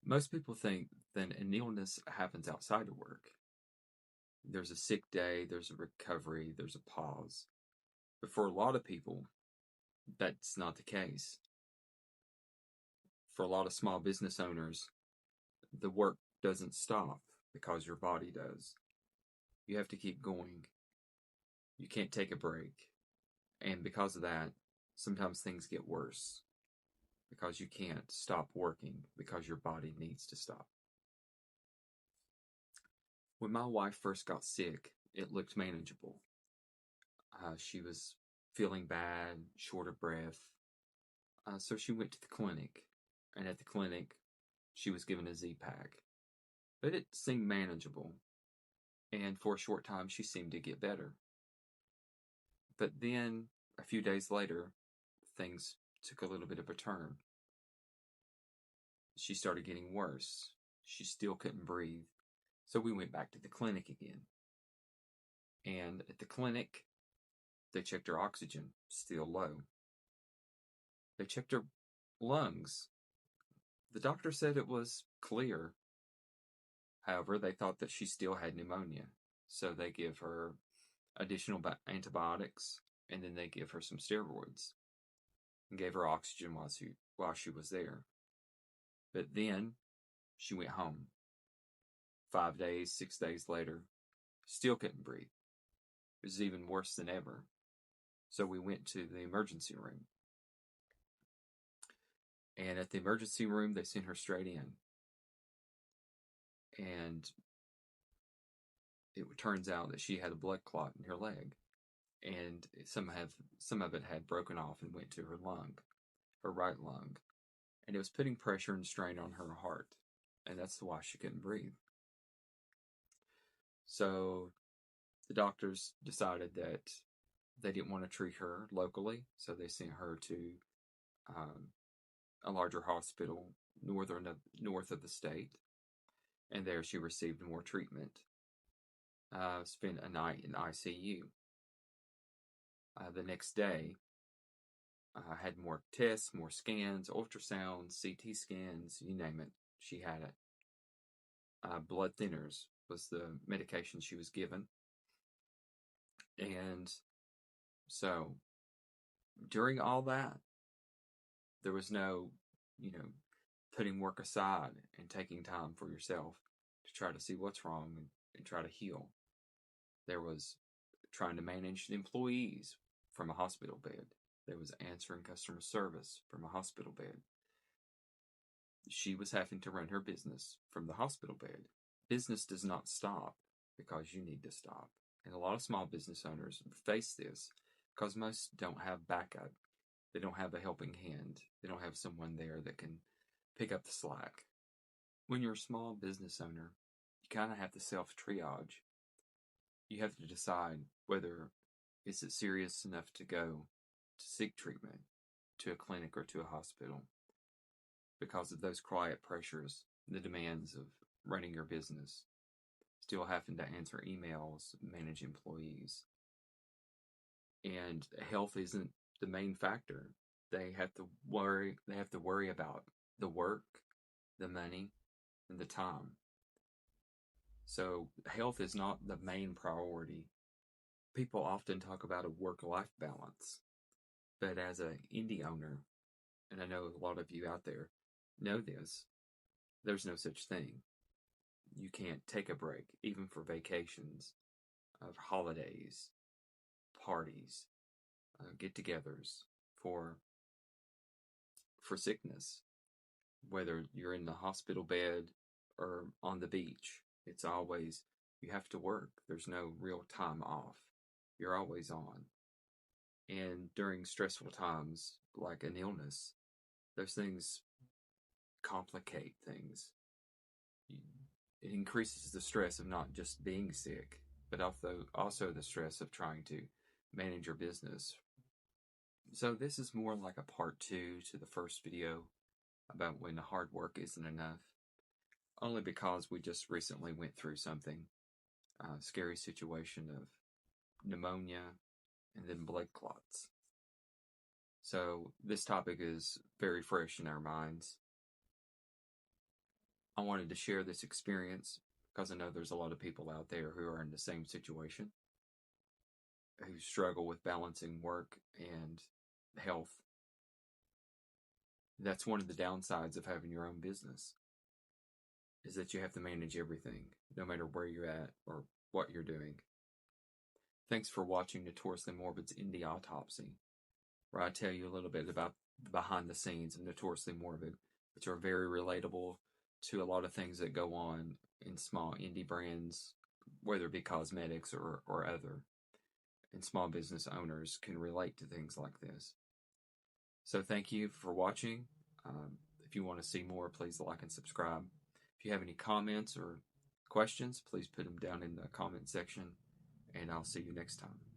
Most people think that an illness happens outside of work. There's a sick day, there's a recovery, there's a pause. But for a lot of people, that's not the case. For a lot of small business owners, the work doesn't stop because your body does. You have to keep going. You can't take a break. And because of that, sometimes things get worse because you can't stop working because your body needs to stop. When my wife first got sick, it looked manageable. She was feeling bad, short of breath. So she went to the clinic. And at the clinic, she was given a Z-Pack. But it seemed manageable. And for a short time, she seemed to get better. But then, a few days later, things took a little bit of a turn. She started getting worse. She still couldn't breathe. So we went back to the clinic again. And at the clinic, they checked her oxygen, still low. They checked her lungs. The doctor said it was clear. However, they thought that she still had pneumonia. So they give her additional antibiotics, and then they give her some steroids and gave her oxygen while she was there. But then she went home. 5 days, 6 days later, still couldn't breathe. It was even worse than ever. So we went to the emergency room. And at the emergency room, they sent her straight in. And it turns out that she had a blood clot in her leg. And some of it had broken off and went to her lung, her right lung. And it was putting pressure and strain on her heart. And that's why she couldn't breathe. So the doctors decided that they didn't want to treat her locally, so they sent her to a larger hospital north of the state, and there she received more treatment. Spent a night in ICU. The next day, had more tests, more scans, ultrasounds, CT scans, you name it, she had it. Blood thinners was the medication she was given. And so during all that, there was no, putting work aside and taking time for yourself to try to see what's wrong and try to heal. There was trying to manage the employees from a hospital bed. There was answering customer service from a hospital bed. She was having to run her business from the hospital bed. Business does not stop because you need to stop. And a lot of small business owners face this because most don't have backup. They don't have a helping hand. They don't have someone there that can pick up the slack. When you're a small business owner, you kind of have to self-triage. You have to decide whether is it serious enough to go to seek treatment to a clinic or to a hospital because of those quiet pressures, the demands of running your business, still having to answer emails, manage employees. And health isn't the main factor. They have to worry about the work, the money, and the time. So health is not the main priority. People often talk about a work-life balance, but as an indie owner, and I know a lot of you out there know this, there's no such thing. You can't take a break, even for vacations, of holidays, parties, get-togethers, for sickness. Whether you're in the hospital bed or on the beach, it's always, you have to work. There's no real time off. You're always on. And during stressful times, like an illness, those things complicate things. It increases the stress of not just being sick, but also the stress of trying to manage your business. So this is more like a part 2 to the first video about when the hard work isn't enough. Only because we just recently went through something, a scary situation of pneumonia and then blood clots. So this topic is very fresh in our minds. I wanted to share this experience because I know there's a lot of people out there who are in the same situation, who struggle with balancing work and health. That's one of the downsides of having your own business, is that you have to manage everything, no matter where you're at or what you're doing. Thanks for watching Notoriously Morbid's Indie Autopsy, where I tell you a little bit about the behind the scenes of Notoriously Morbid, which are very relatable to a lot of things that go on in small indie brands, whether it be cosmetics or other. And small business owners can relate to things like this. So thank you for watching. If you want to see more, please like and subscribe. If you have any comments or questions, please put them down in the comment section, and I'll see you next time.